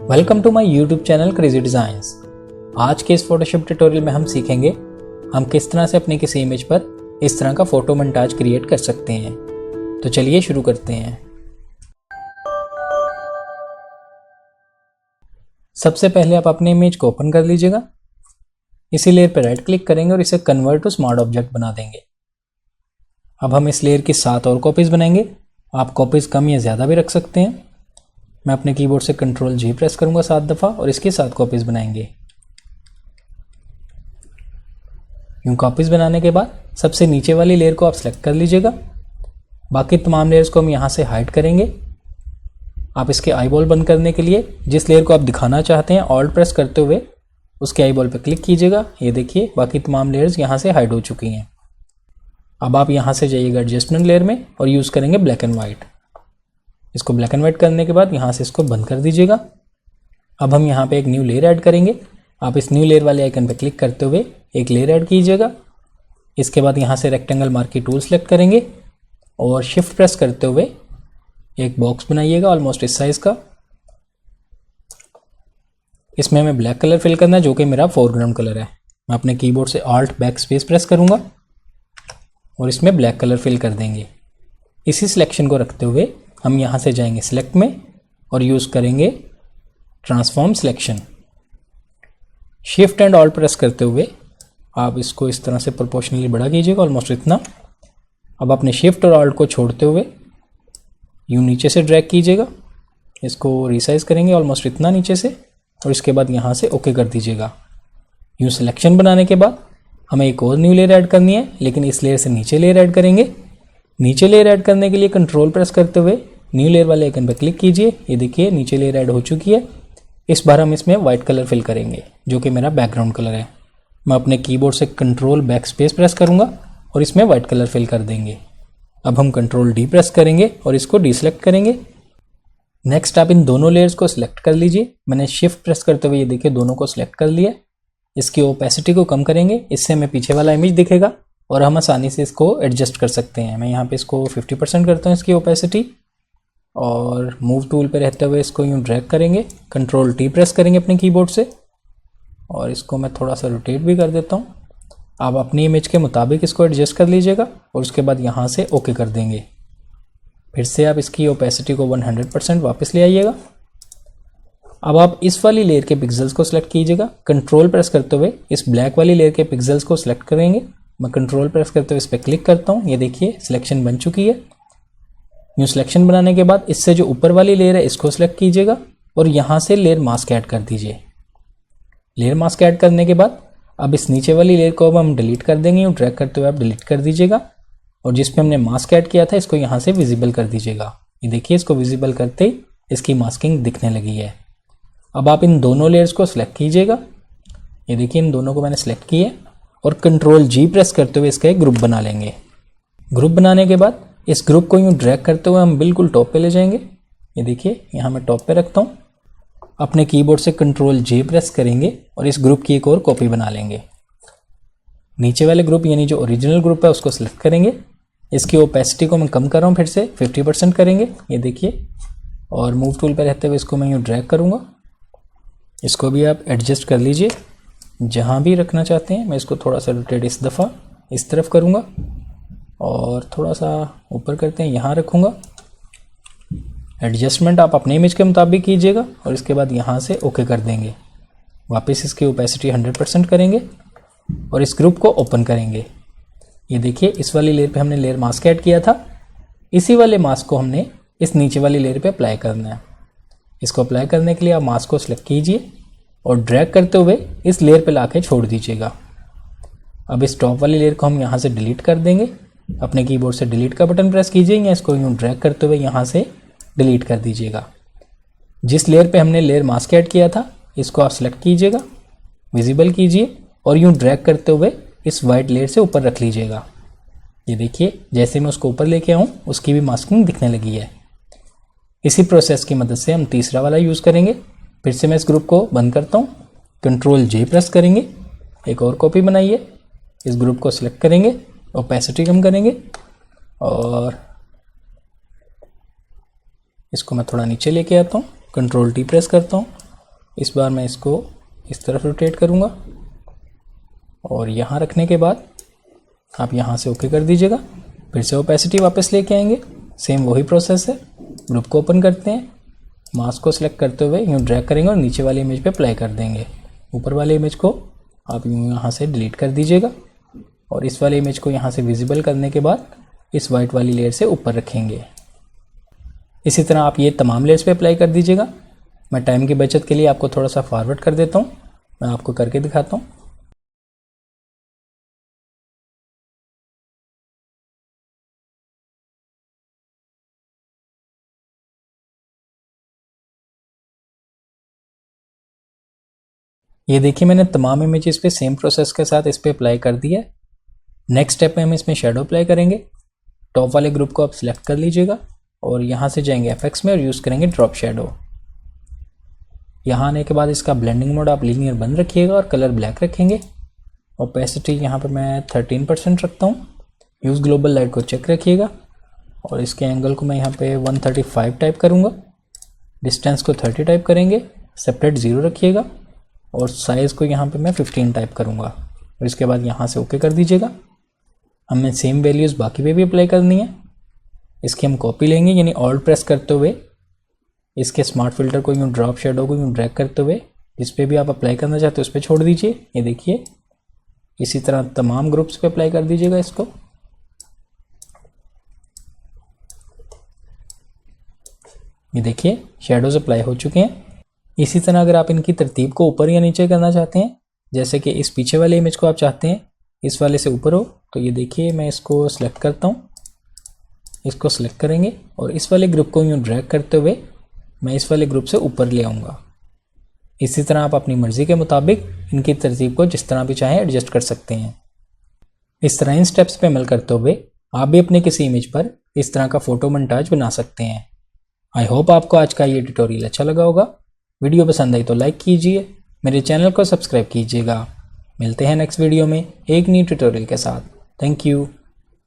Welcome to my YouTube channel Crazy Designs. आज के इस फोटोशॉप ट्यूटोरियल में हम सीखेंगे हम किस तरह से अपनी किसी इमेज पर इस तरह का फोटो मोंटाज क्रिएट कर सकते हैं। तो चलिए शुरू करते हैं। सबसे पहले आप अपनी इमेज को ओपन कर लीजिएगा। इसी लेयर पर राइट क्लिक करेंगे और इसे कन्वर्ट टू स्मार्ट ऑब्जेक्ट बना देंगे। अब हम इस लेयर की 7 और कॉपीज़ बनाएंगे। आप कॉपीज़ कम या ज़्यादा भी रख सकते हैं। मैं अपने कीबोर्ड से Ctrl G प्रेस करूंगा 7 दफ़ा और इसकी 7 कॉपीज़ बनाएंगे। यूँ कॉपीज़ बनाने के बाद सबसे नीचे वाली लेयर को आप सेलेक्ट कर लीजिएगा। बाकी तमाम लेयर्स को हम यहाँ से हाइड करेंगे। आप इसके आईबॉल बंद करने के लिए जिस लेयर को आप दिखाना चाहते हैं ऑल्ट प्रेस करते हुए उसके आईबॉल पर क्लिक कीजिएगा। ये देखिए बाकी तमाम लेयर्स यहाँ से हाइड हो चुकी हैं। अब आप यहाँ से जाइएगा एडजस्टमेंट लेयर में और यूज़ करेंगे ब्लैक एंड वाइट। इसको ब्लैक एंड वाइट करने के बाद यहाँ से इसको बंद कर दीजिएगा। अब हम यहाँ पे एक न्यू लेयर ऐड करेंगे। आप इस न्यू लेयर वाले आइकन पर क्लिक करते हुए एक लेयर ऐड कीजिएगा। इसके बाद यहाँ से रेक्टेंगल मार्की टूल सेलेक्ट करेंगे और शिफ्ट प्रेस करते हुए एक बॉक्स बनाइएगा ऑलमोस्ट इस साइज़ का। इसमें हमें ब्लैक कलर फिल करना है जो कि मेरा फोरग्राउंड कलर है। मैं अपने कीबोर्ड से ऑल्ट बैक स्पेस प्रेस करूँगा और इसमें ब्लैक कलर फिल कर देंगे। इसी सिलेक्शन को रखते हुए हम यहाँ से जाएंगे सिलेक्ट में और यूज़ करेंगे transform selection. Shift and alt press करते हुए आप इसको इस तरह से प्रोपोर्शनली बड़ा कीजिएगा ऑलमोस्ट इतना। अब अपने शिफ्ट और ऑल्ट को छोड़ते हुए यूँ नीचे से ड्रैग कीजिएगा। इसको रिसाइज करेंगे ऑलमोस्ट इतना नीचे से और इसके बाद यहाँ से ओके कर दीजिएगा। यूँ सिलेक्शन बनाने के बाद हमें एक और न्यू लेयर ऐड करनी है, लेकिन इस लेयर से नीचे लेयर ऐड करेंगे। नीचे लेयर ऐड करने के लिए कंट्रोल प्रेस करते हुए न्यू लेयर वाले आइकन पर क्लिक कीजिए। ये देखिए नीचे लेयर ऐड हो चुकी है। इस बार हम इसमें वाइट कलर फिल करेंगे जो कि मेरा बैकग्राउंड कलर है। मैं अपने कीबोर्ड से कंट्रोल बैक स्पेस प्रेस करूंगा और इसमें वाइट कलर फिल कर देंगे। अब हम कंट्रोल डी प्रेस करेंगे और इसको डीसेलेक्ट करेंगे। नेक्स्ट आप इन दोनों लेयर्स को सिलेक्ट कर लीजिए। मैंने शिफ्ट प्रेस करते हुए ये देखिए दोनों को सिलेक्ट कर लिया। इसकी ओपेसिटी को कम करेंगे, इससे हमें पीछे वाला इमेज दिखेगा और हम आसानी से इसको एडजस्ट कर सकते हैं। मैं यहाँ पे इसको 50% करता हूँ इसकी ओपेसिटी और मूव टूल पे रहते हुए इसको यूँ ड्रैग करेंगे। कंट्रोल टी प्रेस करेंगे अपने कीबोर्ड से और इसको मैं थोड़ा सा रोटेट भी कर देता हूँ। आप अपनी इमेज के मुताबिक इसको एडजस्ट कर लीजिएगा और उसके बाद यहाँ से ओके कर देंगे। फिर से आप इसकी ओपेसिटी को 100% वापस ले आइएगा। अब आप इस वाली लेयर के पिक्सल्स को सिलेक्ट कीजिएगा। कंट्रोल प्रेस करते हुए इस ब्लैक वाली लेयर के पिक्सल्स को सिलेक्ट करेंगे। मैं कंट्रोल प्रेस करते हुए इस पर क्लिक करता हूँ। ये देखिए सिलेक्शन बन चुकी है। न्यू सिलेक्शन बनाने के बाद इससे जो ऊपर वाली लेयर है इसको सिलेक्ट कीजिएगा और यहाँ से लेयर मास्क ऐड कर दीजिए। लेयर मास्क ऐड करने के बाद अब इस नीचे वाली लेयर को अब हम डिलीट कर देंगे। ड्रैग करते हुए आप डिलीट कर दीजिएगा और जिस पे हमने मास्क ऐड किया था इसको यहाँ से विजिबल कर दीजिएगा। ये देखिए इसको विजिबल करते ही इसकी मास्किंग दिखने लगी है। अब आप इन दोनों लेयर्स को सिलेक्ट कीजिएगा। ये देखिए इन दोनों को मैंने सिलेक्ट किया और कंट्रोल जी प्रेस करते हुए इसका एक ग्रुप बना लेंगे। ग्रुप बनाने के बाद इस ग्रुप को यूँ ड्रैग करते हुए हम बिल्कुल टॉप पे ले जाएंगे। ये देखिए यहाँ मैं टॉप पे रखता हूँ। अपने कीबोर्ड से कंट्रोल जे प्रेस करेंगे और इस ग्रुप की एक और कॉपी बना लेंगे। नीचे वाले ग्रुप यानी जो ओरिजिनल ग्रुप है उसको सिलेक्ट करेंगे। इसकी ओपेसिटी को मैं कम कर रहा हूँ, फिर से 50% करेंगे। ये देखिए और मूव टूल पर रहते हुए इसको मैं यूँ ड्रैग करूँगा। इसको भी आप एडजस्ट कर लीजिए जहाँ भी रखना चाहते हैं। मैं इसको थोड़ा सा रोटेट इस दफ़ा इस तरफ करूँगा और थोड़ा सा ऊपर करते हैं यहाँ रखूँगा। एडजस्टमेंट आप अपने इमेज के मुताबिक कीजिएगा और इसके बाद यहाँ से ओके कर देंगे। वापस इसकी ओपेसिटी 100% करेंगे और इस ग्रुप को ओपन करेंगे। ये देखिए इस वाली लेयर पे हमने लेयर मास्क ऐड किया था। इसी वाले मास्क को हमने इस नीचे वाली लेयर पे अप्लाई करना है। इसको अप्लाई करने के लिए आप मास्क को सिलेक्ट कीजिए और ड्रैग करते हुए इस लेयर पे लाके छोड़ दीजिएगा। अब इस टॉप वाली लेयर को हम यहाँ से डिलीट कर देंगे। अपने कीबोर्ड से डिलीट का बटन प्रेस कीजिए या इसको यूँ ड्रैग करते हुए यहाँ से डिलीट कर दीजिएगा। जिस लेयर पे हमने लेयर मास्क ऐड किया था इसको आप सिलेक्ट कीजिएगा, विजिबल कीजिए और यूँ ड्रैग करते हुए इस वाइट लेयर से ऊपर रख लीजिएगा। ये देखिए जैसे मैं उसको ऊपर लेके आऊँ उसकी भी मास्किंग दिखने लगी है। इसी प्रोसेस की मदद से हम तीसरा वाला यूज़ करेंगे। फिर से मैं इस ग्रुप को बंद करता हूँ। कंट्रोल जे प्रेस करेंगे, एक और कॉपी बनाइए। इस ग्रुप को सिलेक्ट करेंगे, ओपेसिटी कम करेंगे और इसको मैं थोड़ा नीचे लेके आता हूँ। कंट्रोल टी प्रेस करता हूँ इस बार मैं इसको इस तरफ रोटेट करूँगा और यहाँ रखने के बाद आप यहाँ से ओके कर दीजिएगा। फिर से ओपेसिटी वापस लेके आएंगे, सेम वही प्रोसेस है। ग्रुप को ओपन करते हैं, मास्क को सिलेक्ट करते हुए यूँ ड्रैग करेंगे और नीचे वाली इमेज पे अप्लाई कर देंगे। ऊपर वाले इमेज को आप यूँ यहाँ से डिलीट कर दीजिएगा और इस वाले इमेज को यहाँ से विजिबल करने के बाद इस वाइट वाली लेयर से ऊपर रखेंगे। इसी तरह आप ये तमाम लेयर्स पे अप्लाई कर दीजिएगा। मैं टाइम की बचत के लिए आपको थोड़ा सा फॉरवर्ड कर देता हूँ, मैं आपको करके दिखाता हूँ। ये देखिए मैंने तमाम इमेजेस पे सेम प्रोसेस के साथ इस पर अप्लाई कर दिया है। नेक्स्ट स्टेप में हम इसमें शेडो अप्लाई करेंगे। टॉप वाले ग्रुप को आप सिलेक्ट कर लीजिएगा और यहाँ से जाएंगे एफएक्स में और यूज़ करेंगे ड्रॉप शेडो। यहाँ आने के बाद इसका ब्लेंडिंग मोड आप लीनियर बंद रखिएगा और कलर ब्लैक रखेंगे। ओपेसिटी यहाँ पर मैं 13% रखता हूँ। यूज़ ग्लोबल लाइट को चेक रखिएगा और इसके एंगल को मैं यहाँ पे 135 टाइप करूँगा। डिस्टेंस को 30 टाइप करेंगे, सेपरेट 0 रखिएगा और साइज़ को यहाँ पे मैं 15 टाइप करूँगा और इसके बाद यहाँ से ओके कर दीजिएगा। हमें सेम वैल्यूज़ बाकी पे भी अप्लाई करनी है। इसकी हम कॉपी लेंगे, यानी ऑल्ट प्रेस करते हुए इसके स्मार्ट फिल्टर को यूँ ड्रॉप शेडो को यूँ ड्रैग करते हुए जिस पे भी आप अप्लाई करना चाहते हो उस पर छोड़ दीजिए। ये देखिए इसी तरह तमाम ग्रुप्स पे अप्लाई कर दीजिएगा इसको। ये देखिए शेडोज अप्लाई हो चुके हैं। इसी तरह अगर आप इनकी तरतीब को ऊपर या नीचे करना चाहते हैं, जैसे कि इस पीछे वाले इमेज को आप चाहते हैं इस वाले से ऊपर हो, तो ये देखिए मैं इसको सिलेक्ट करता हूँ। इसको सिलेक्ट करेंगे और इस वाले ग्रुप को यूँ ड्रैग करते हुए मैं इस वाले ग्रुप से ऊपर ले आऊँगा। इसी तरह आप अपनी मर्ज़ी के मुताबिक इनकी तरतीब को जिस तरह भी चाहें एडजस्ट कर सकते हैं। इस तरह इन स्टेप्स पे अमल करते हुए आप भी अपने किसी इमेज पर इस तरह का फ़ोटो मोंटाज बना सकते हैं। आई होप आपको आज का ये ट्यूटोरियल अच्छा लगा होगा। वीडियो पसंद आई तो लाइक कीजिए, मेरे चैनल को सब्सक्राइब कीजिएगा। मिलते हैं नेक्स्ट वीडियो में एक न्यू ट्यूटोरियल के साथ। Thank you.